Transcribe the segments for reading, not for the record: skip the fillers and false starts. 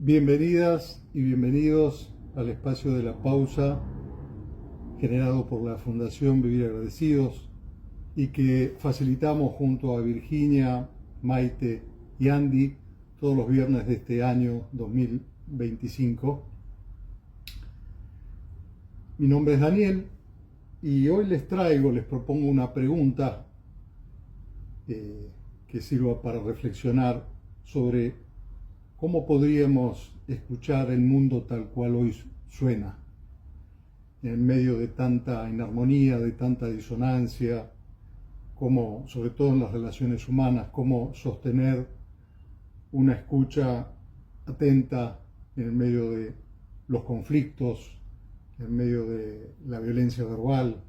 Bienvenidas y bienvenidos al espacio de la pausa generado por la Fundación Vivir Agradecidos y que facilitamos junto a Virginia, Maite y Andy todos los viernes de este año 2025. Mi nombre es Daniel y hoy les propongo una pregunta que sirva para reflexionar sobre cómo podríamos escuchar el mundo tal cual hoy suena, en medio de tanta inarmonía, de tanta disonancia, cómo, sobre todo en las relaciones humanas, cómo sostener una escucha atenta en el medio de los conflictos, en medio de la violencia verbal,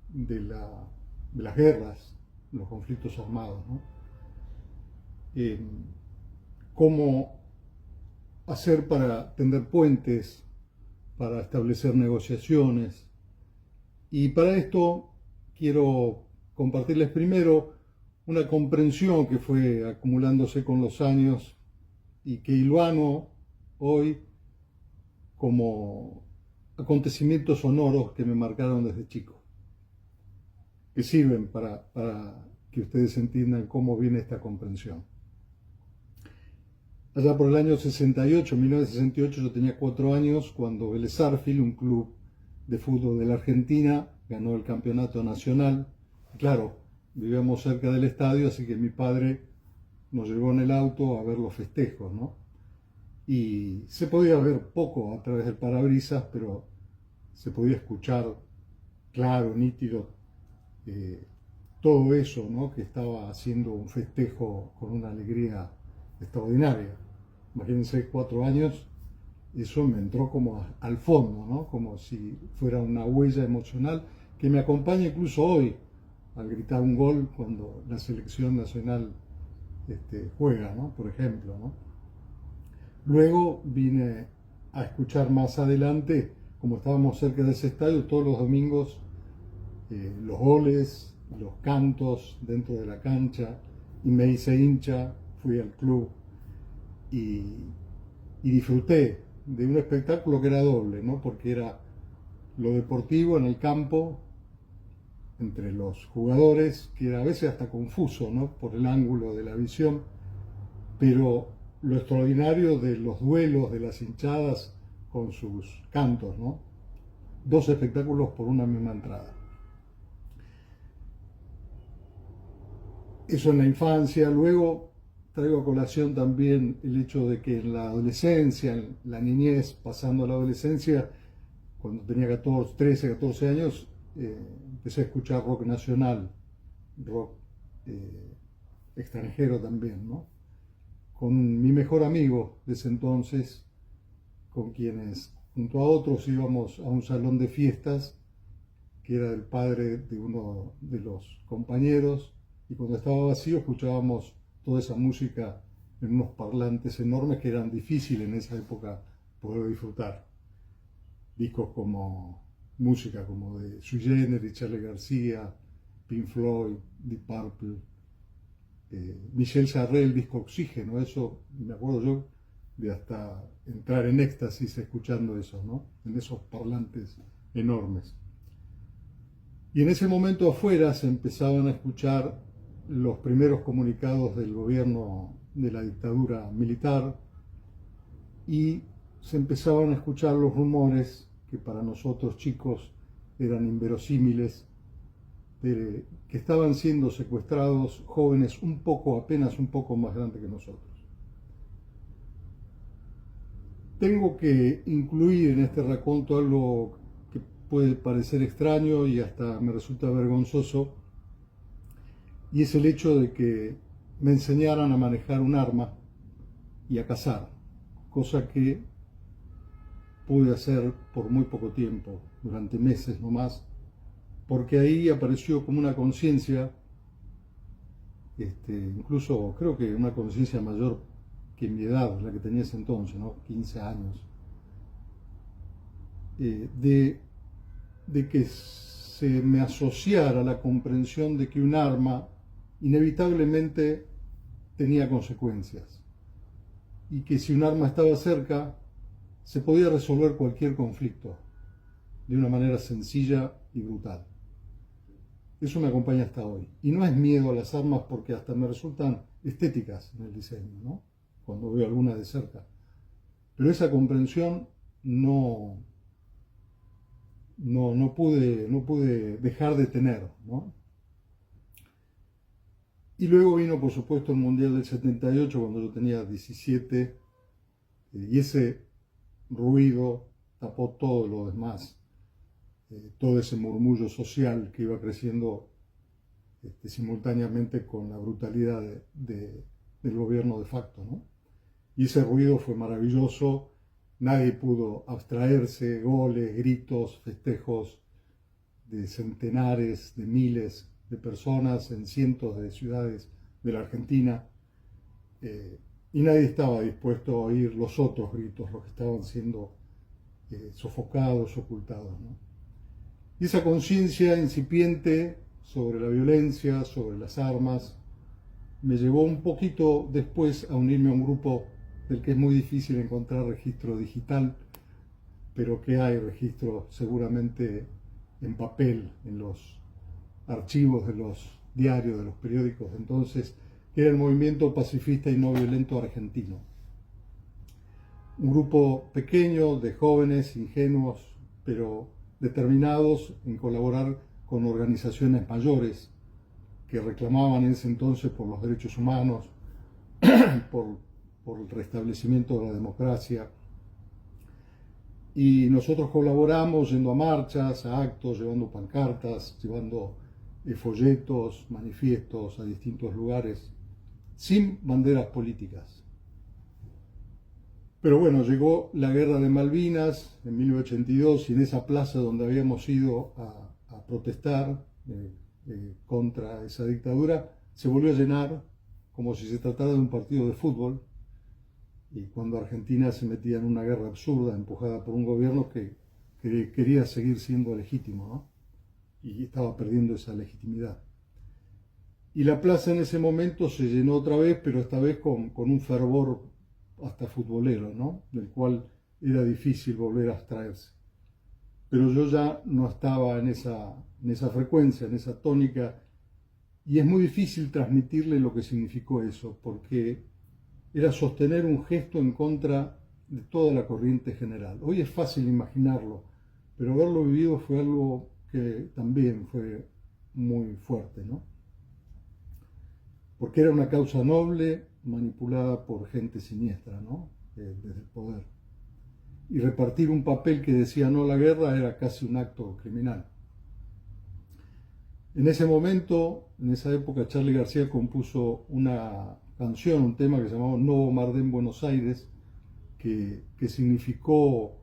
de las guerras, los conflictos armados, ¿no? Cómo hacer para tender puentes, para establecer negociaciones. Y para esto quiero compartirles primero una comprensión que fue acumulándose con los años y que hilvano hoy como acontecimientos sonoros que me marcaron desde chico, que sirven para que ustedes entiendan cómo viene esta comprensión. Allá por el año 68, 1968, yo tenía 4 años cuando Vélez Sarsfield, un club de fútbol de la Argentina, ganó el campeonato nacional. Claro, vivíamos cerca del estadio, así que mi padre nos llevó en el auto a ver los festejos, ¿no? Y se podía ver poco a través del parabrisas, pero se podía escuchar claro, nítido, todo eso, ¿no? Que estaba haciendo un festejo con una alegría extraordinaria. Imagínense, 4 años, eso me entró como al fondo, ¿no? Como si fuera una huella emocional que me acompaña incluso hoy al gritar un gol cuando la selección nacional juega, ¿no? Por ejemplo, ¿no? Luego vine a escuchar más adelante, como estábamos cerca de ese estadio, todos los domingos los goles, los cantos dentro de la cancha, y me hice hincha, fui al club y disfruté de un espectáculo que era doble, ¿no? Porque era lo deportivo en el campo, entre los jugadores, que era a veces hasta confuso, ¿no? Por el ángulo de la visión, pero lo extraordinario de los duelos, de las hinchadas con sus cantos, ¿no? 2 espectáculos por una misma entrada. Eso en la infancia. Luego traigo a colación también el hecho de que en la adolescencia, en la niñez, pasando a la adolescencia, cuando tenía 13, 14 años, empecé a escuchar rock nacional, rock extranjero también, ¿no? Con mi mejor amigo de ese entonces, con quienes junto a otros íbamos a un salón de fiestas, que era del padre de uno de los compañeros, y cuando estaba vacío escuchábamos toda esa música en unos parlantes enormes que eran difíciles en esa época poder disfrutar. Discos como música como de Sui Generis, Charly García, Pink Floyd, Deep Purple, Michel Sarré, el disco Oxígeno. Eso me acuerdo yo de hasta entrar en éxtasis escuchando eso, ¿no? En esos parlantes enormes. Y en ese momento afuera se empezaban a escuchar los primeros comunicados del gobierno de la dictadura militar y se empezaban a escuchar los rumores que para nosotros chicos eran inverosímiles, de que estaban siendo secuestrados jóvenes apenas un poco más grandes que nosotros. Tengo que incluir en este raconto algo que puede parecer extraño y hasta me resulta vergonzoso, y es el hecho de que me enseñaran a manejar un arma y a cazar, cosa que pude hacer por muy poco tiempo, durante meses nomás, porque ahí apareció como una conciencia, incluso creo que una conciencia mayor que mi edad, la que tenía ese entonces, ¿no? 15 años, de que se me asociara la comprensión de que un arma inevitablemente tenía consecuencias. y que si un arma estaba cerca, se podía resolver cualquier conflicto de una manera sencilla y brutal. Eso me acompaña hasta hoy. Y no es miedo a las armas porque hasta me resultan estéticas en el diseño, ¿no? Cuando veo alguna de cerca. Pero esa comprensión no pude dejar de tener, ¿no? Y luego vino, por supuesto, el Mundial del 78, cuando yo tenía 17, y ese ruido tapó todo lo demás, todo ese murmullo social que iba creciendo simultáneamente con la brutalidad del gobierno de facto, ¿no? Y ese ruido fue maravilloso, nadie pudo abstraerse, goles, gritos, festejos de centenares, de miles de personas en cientos de ciudades de la Argentina, y nadie estaba dispuesto a oír los otros gritos, los que estaban siendo sofocados, ocultados, ¿no? Y esa conciencia incipiente sobre la violencia, sobre las armas, me llevó un poquito después a unirme a un grupo del que es muy difícil encontrar registro digital, pero que hay registro seguramente en papel, en los archivos de los diarios, de los periódicos de entonces, que era el Movimiento Pacifista y No Violento Argentino. Un grupo pequeño de jóvenes, ingenuos, pero determinados en colaborar con organizaciones mayores que reclamaban en ese entonces por los derechos humanos, por el restablecimiento de la democracia. Y nosotros colaboramos yendo a marchas, a actos, llevando pancartas, llevando folletos, manifiestos a distintos lugares, sin banderas políticas. Pero bueno, llegó la guerra de Malvinas en 1982 y en esa plaza donde habíamos ido a protestar contra esa dictadura, se volvió a llenar como si se tratara de un partido de fútbol, y cuando Argentina se metía en una guerra absurda empujada por un gobierno que quería seguir siendo legítimo, ¿no? Y estaba perdiendo esa legitimidad. Y la plaza en ese momento se llenó otra vez, pero esta vez con un fervor hasta futbolero, ¿no? Del cual era difícil volver a abstraerse. Pero yo ya no estaba en esa frecuencia, en esa tónica, y es muy difícil transmitirle lo que significó eso, porque era sostener un gesto en contra de toda la corriente general. Hoy es fácil imaginarlo, pero haberlo vivido fue algo que también fue muy fuerte, ¿no? Porque era una causa noble manipulada por gente siniestra, ¿no? Desde el poder. Y repartir un papel que decía no a la guerra era casi un acto criminal. En ese momento, en esa época, Charly García compuso una canción, un tema que se llamaba No bombardeen Buenos Aires, que significó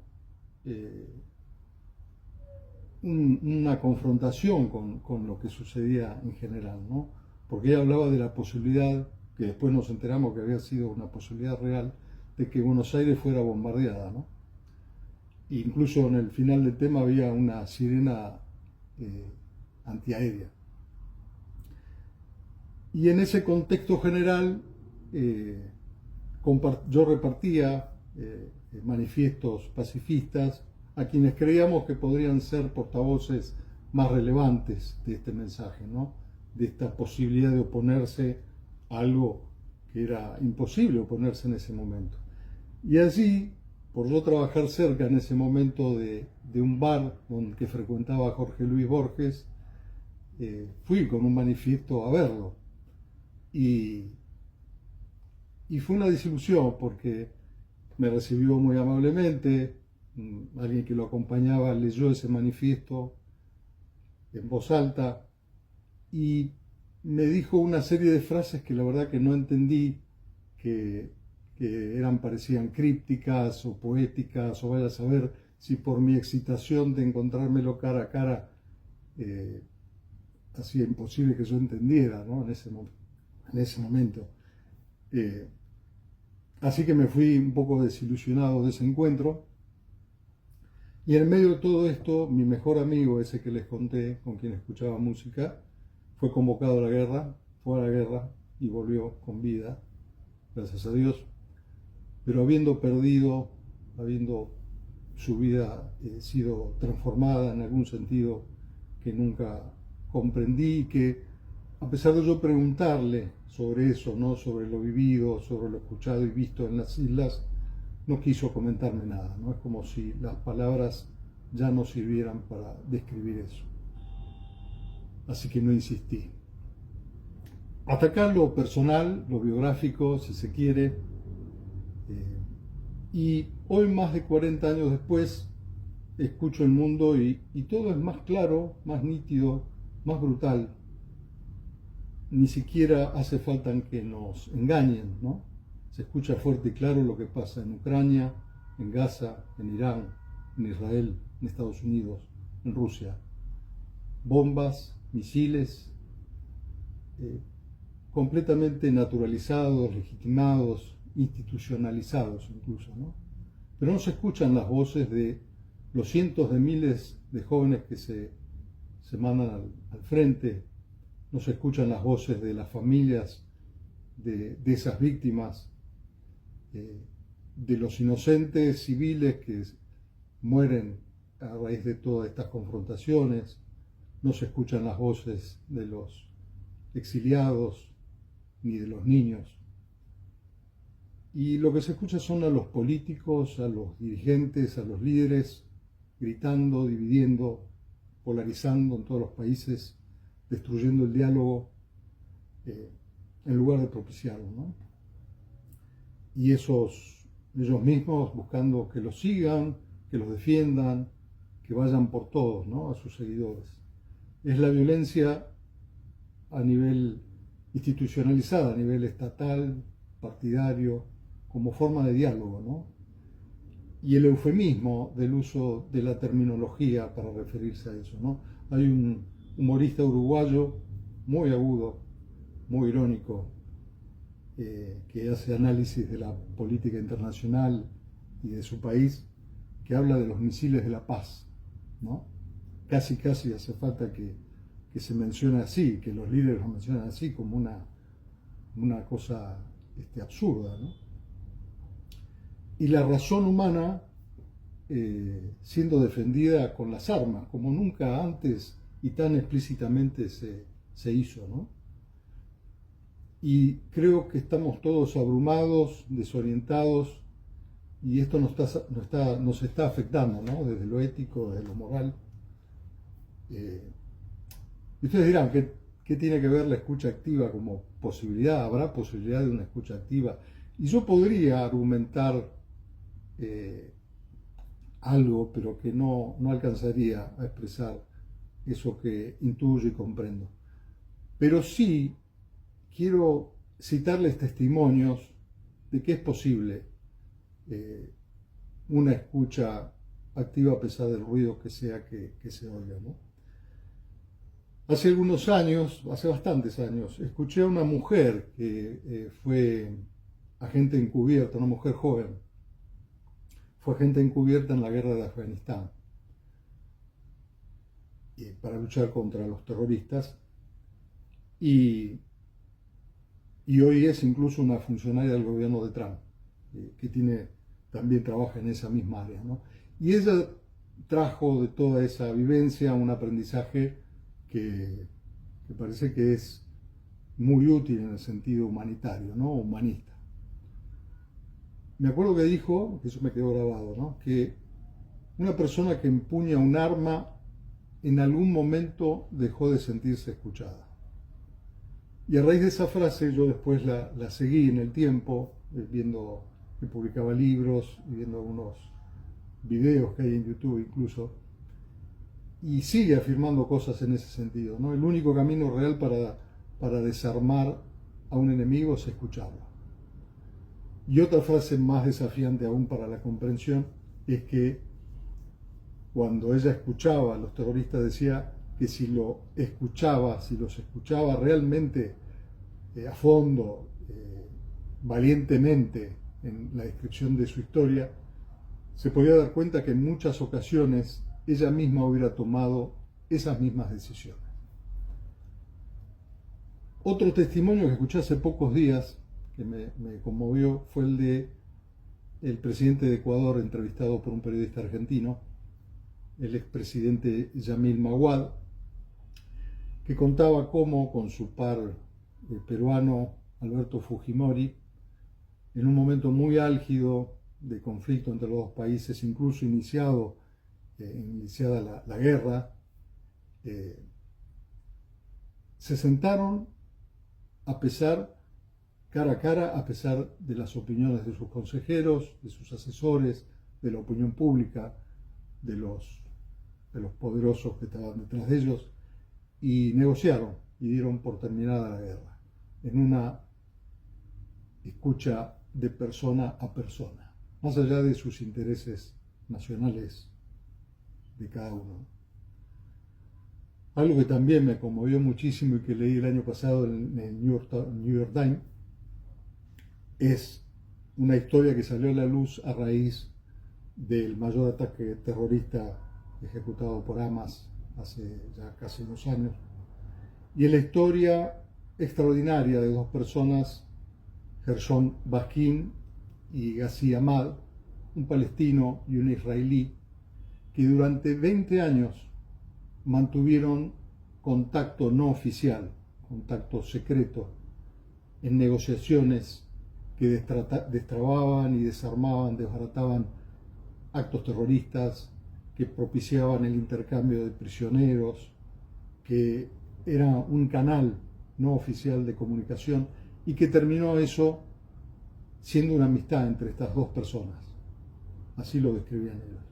una confrontación con lo que sucedía en general, ¿no? Porque ella hablaba de la posibilidad, que después nos enteramos que había sido una posibilidad real, de que Buenos Aires fuera bombardeada, ¿no? E incluso en el final del tema había una sirena antiaérea. Y en ese contexto general yo repartía manifiestos pacifistas a quienes creíamos que podrían ser portavoces más relevantes de este mensaje, ¿no? De esta posibilidad de oponerse a algo que era imposible oponerse en ese momento. Y allí, por yo trabajar cerca en ese momento de un bar que frecuentaba Jorge Luis Borges, fui con un manifiesto a verlo. Y fue una desilusión porque me recibió muy amablemente, alguien que lo acompañaba leyó ese manifiesto en voz alta y me dijo una serie de frases que la verdad que no entendí, que parecían crípticas o poéticas, o vaya a saber si por mi excitación de encontrármelo cara a cara hacía imposible que yo entendiera, ¿no? en ese momento. Así que me fui un poco desilusionado de ese encuentro. Y en medio de todo esto, mi mejor amigo, ese que les conté, con quien escuchaba música, fue convocado a la guerra, fue a la guerra y volvió con vida, gracias a Dios. pero habiendo perdido, habiendo su vida sido transformada en algún sentido que nunca comprendí, y que a pesar de yo preguntarle sobre eso, ¿no? Sobre lo vivido, sobre lo escuchado y visto en las islas, no quiso comentarme nada, ¿no? Es como si las palabras ya no sirvieran para describir eso. Así que no insistí. Hasta acá lo personal, lo biográfico, si se quiere. Y hoy, más de 40 años después, escucho el mundo y todo es más claro, más nítido, más brutal. Ni siquiera hace falta que nos engañen, ¿no? Se escucha fuerte y claro lo que pasa en Ucrania, en Gaza, en Irán, en Israel, en Estados Unidos, en Rusia. Bombas, misiles, completamente naturalizados, legitimados, institucionalizados incluso, ¿no? Pero no se escuchan las voces de los cientos de miles de jóvenes que se mandan al frente, no se escuchan las voces de las familias de esas víctimas, de los inocentes civiles que mueren a raíz de todas estas confrontaciones, no se escuchan las voces de los exiliados ni de los niños. Y lo que se escucha son a los políticos, a los dirigentes, a los líderes, gritando, dividiendo, polarizando en todos los países, destruyendo el diálogo en lugar de propiciarlo, ¿no? Y ellos mismos buscando que los sigan, que los defiendan, que vayan por todos, ¿no? A sus seguidores. Es la violencia a nivel institucionalizada, a nivel estatal, partidario, como forma de diálogo, ¿no? Y el eufemismo del uso de la terminología para referirse a eso, ¿no? Hay un humorista uruguayo muy agudo, muy irónico, que hace análisis de la política internacional y de su país, que habla de los misiles de la paz, ¿no? Casi hace falta que se mencione así, que los líderes lo mencionan así como una cosa absurda, ¿no? Y la razón humana siendo defendida con las armas, como nunca antes y tan explícitamente se hizo, ¿no? Y creo que estamos todos abrumados, desorientados, y esto nos está afectando, ¿no? Desde lo ético, desde lo moral. Y ustedes dirán, ¿qué tiene que ver la escucha activa como posibilidad? ¿Habrá posibilidad de una escucha activa? Y yo podría argumentar algo, pero que no alcanzaría a expresar eso que intuyo y comprendo. Pero sí quiero citarles testimonios de que es posible una escucha activa a pesar del ruido que sea que se oiga, ¿no? Hace algunos años, hace bastantes años, escuché a una mujer que fue agente encubierta, una mujer joven, fue agente encubierta en la guerra de Afganistán para luchar contra los terroristas y hoy es incluso una funcionaria del gobierno de Trump, que también trabaja en esa misma área, ¿no? Y ella trajo de toda esa vivencia un aprendizaje que parece que es muy útil en el sentido humanitario, ¿no? Humanista. Me acuerdo que dijo, que eso me quedó grabado, ¿no? Que una persona que empuña un arma en algún momento dejó de sentirse escuchada. Y a raíz de esa frase yo después la seguí en el tiempo, viendo que publicaba libros y viendo algunos videos que hay en YouTube incluso, y sigue afirmando cosas en ese sentido, ¿no? El único camino real para desarmar a un enemigo es escucharlo. Y otra frase más desafiante aún para la comprensión es que cuando ella escuchaba a los terroristas decía que si los escuchaba realmente a fondo, valientemente en la descripción de su historia, se podía dar cuenta que en muchas ocasiones ella misma hubiera tomado esas mismas decisiones. Otro testimonio que escuché hace pocos días, que me conmovió, fue el de el presidente de Ecuador entrevistado por un periodista argentino, el expresidente Yamil Maguad, que contaba cómo con su par peruano Alberto Fujimori, en un momento muy álgido de conflicto entre los dos países, incluso iniciada la guerra, se sentaron cara a cara, a pesar de las opiniones de sus consejeros, de sus asesores, de la opinión pública, de los poderosos que estaban detrás de ellos, y negociaron y dieron por terminada la guerra, en una escucha de persona a persona, más allá de sus intereses nacionales de cada uno. Algo que también me conmovió muchísimo y que leí el año pasado en el New York Times es una historia que salió a la luz a raíz del mayor ataque terrorista ejecutado por Hamas hace ya casi 2 años, y es la historia extraordinaria de 2 personas, Gershon Baskin y Ghazi Hamad, un palestino y un israelí, que durante 20 años mantuvieron contacto no oficial, contacto secreto, en negociaciones que destrababan y desarmaban, desbarataban actos terroristas, que propiciaban el intercambio de prisioneros, que era un canal no oficial de comunicación, y que terminó eso siendo una amistad entre estas 2 personas. Así lo describían ellos.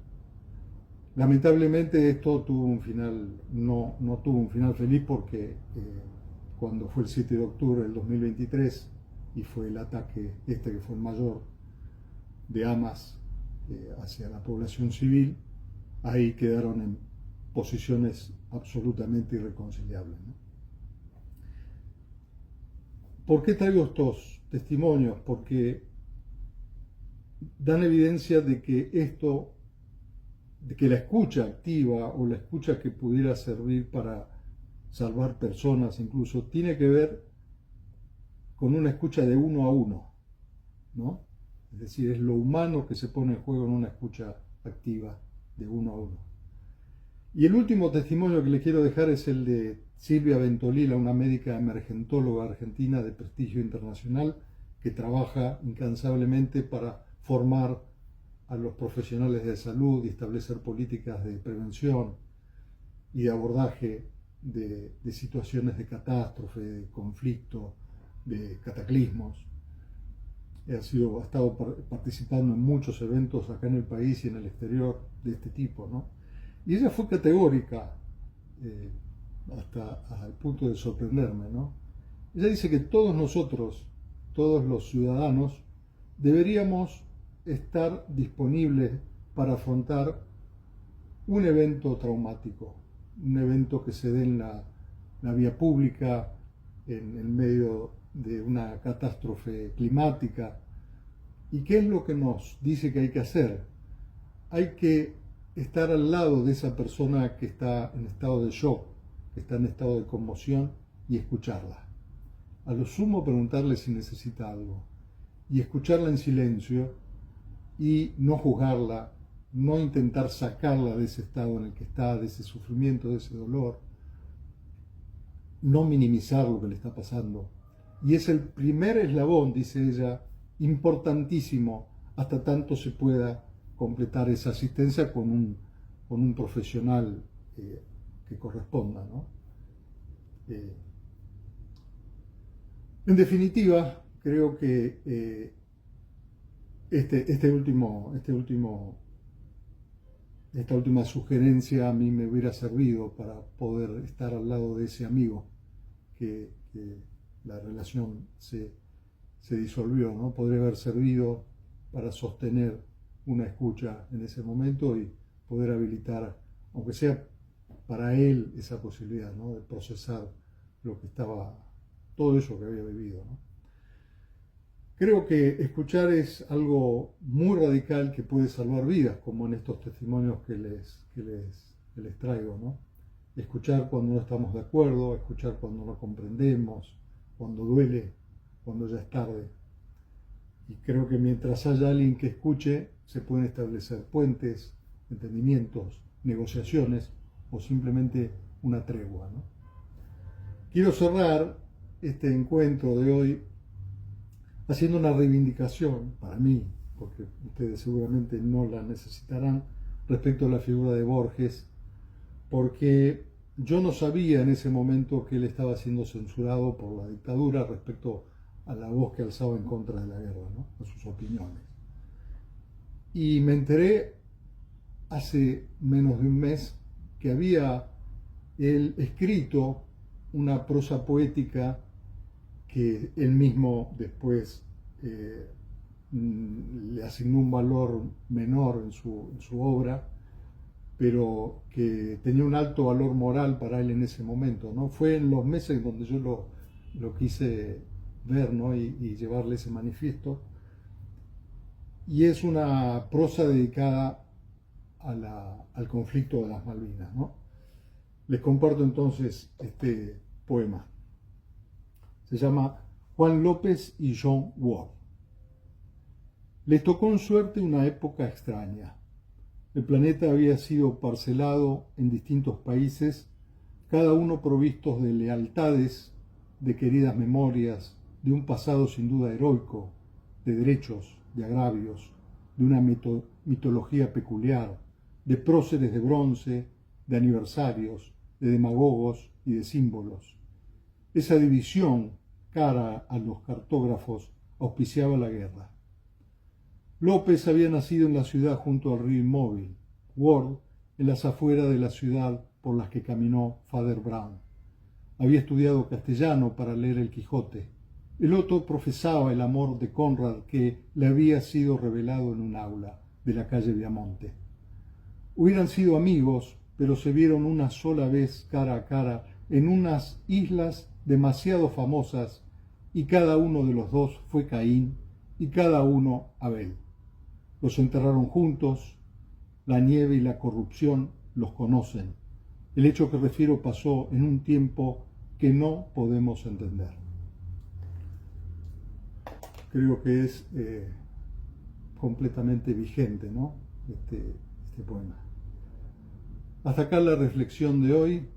Lamentablemente esto tuvo un final, no tuvo un final feliz, porque cuando fue el 7 de octubre del 2023 y fue el ataque que fue el mayor de Hamas hacia la población civil, ahí quedaron en posiciones absolutamente irreconciliables, ¿no? ¿Por qué traigo estos testimonios? Porque dan evidencia de que la escucha activa o la escucha que pudiera servir para salvar personas incluso, tiene que ver con una escucha de uno a uno, ¿no? Es decir, es lo humano que se pone en juego en una escucha activa de uno a uno. Y el último testimonio que le quiero dejar es el de Silvia Ventolila, una médica emergentóloga argentina de prestigio internacional que trabaja incansablemente para formar a los profesionales de salud y establecer políticas de prevención y de abordaje de situaciones de catástrofe, de conflicto, de cataclismos. Ha estado participando en muchos eventos acá en el país y en el exterior de este tipo, ¿no? Y ella fue categórica, hasta el punto de sorprenderme, ¿no? Ella dice que todos nosotros, todos los ciudadanos, deberíamos estar disponibles para afrontar un evento traumático, un evento que se dé en la vía pública, en el medio de una catástrofe climática. ¿Y qué es lo que nos dice que hay que hacer? Hay que estar al lado de esa persona que está en estado de shock, que está en estado de conmoción, y escucharla. A lo sumo preguntarle si necesita algo, y escucharla en silencio, y no juzgarla, no intentar sacarla de ese estado en el que está, de ese sufrimiento, de ese dolor, no minimizar lo que le está pasando. Y es el primer eslabón, dice ella, importantísimo, hasta tanto se pueda completar esa asistencia con un profesional que corresponda, ¿no? En definitiva, creo que esta última sugerencia a mí me hubiera servido para poder estar al lado de ese amigo que la relación se disolvió, ¿no? Podría haber servido para sostener una escucha en ese momento y poder habilitar, aunque sea para él, esa posibilidad, ¿no? De procesar todo eso que había vivido, ¿no? Creo que escuchar es algo muy radical que puede salvar vidas, como en estos testimonios que les traigo, ¿no? Escuchar cuando no estamos de acuerdo, escuchar cuando no comprendemos, cuando duele, cuando ya es tarde. Y creo que mientras haya alguien que escuche, se pueden establecer puentes, entendimientos, negociaciones o simplemente una tregua, ¿no? Quiero cerrar este encuentro de hoy haciendo una reivindicación para mí, porque ustedes seguramente no la necesitarán, respecto a la figura de Borges, porque yo no sabía en ese momento que él estaba siendo censurado por la dictadura respecto a la voz que alzaba en contra de la guerra, ¿no? A sus opiniones. Y me enteré hace menos de un mes que había él escrito una prosa poética que él mismo después le asignó un valor menor en su obra, pero que tenía un alto valor moral para él en ese momento, ¿no? Fue en los meses donde yo lo quise ver, ¿no? y llevarle ese manifiesto. Y es una prosa dedicada al conflicto de las Malvinas, ¿no? Les comparto entonces este poema. Se llama Juan López y John Ward. Les tocó en suerte una época extraña. El planeta había sido parcelado en distintos países, cada uno provistos de lealtades, de queridas memorias, de un pasado sin duda heroico, de derechos, de agravios, de una mitología peculiar, de próceres de bronce, de aniversarios, de demagogos y de símbolos. Esa división, cara a los cartógrafos, auspiciaba la guerra. López había nacido en la ciudad junto al río Inmóvil, Ward en las afueras de la ciudad por las que caminó Father Brown. Había estudiado castellano para leer el Quijote. El otro profesaba el amor de Conrad que le había sido revelado en un aula de la calle Viamonte. Hubieran sido amigos, pero se vieron una sola vez cara a cara en unas islas demasiado famosas y cada uno de los dos fue Caín y cada uno Abel. Los enterraron juntos, la nieve y la corrupción los conocen. El hecho que refiero pasó en un tiempo que no podemos entender. Creo que es completamente vigente, ¿no? este poema. Hasta acá la reflexión de hoy.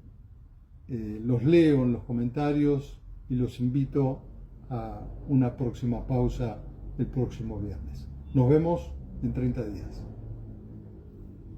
Los leo en los comentarios y los invito a una próxima pausa el próximo viernes. Nos vemos en 30 días.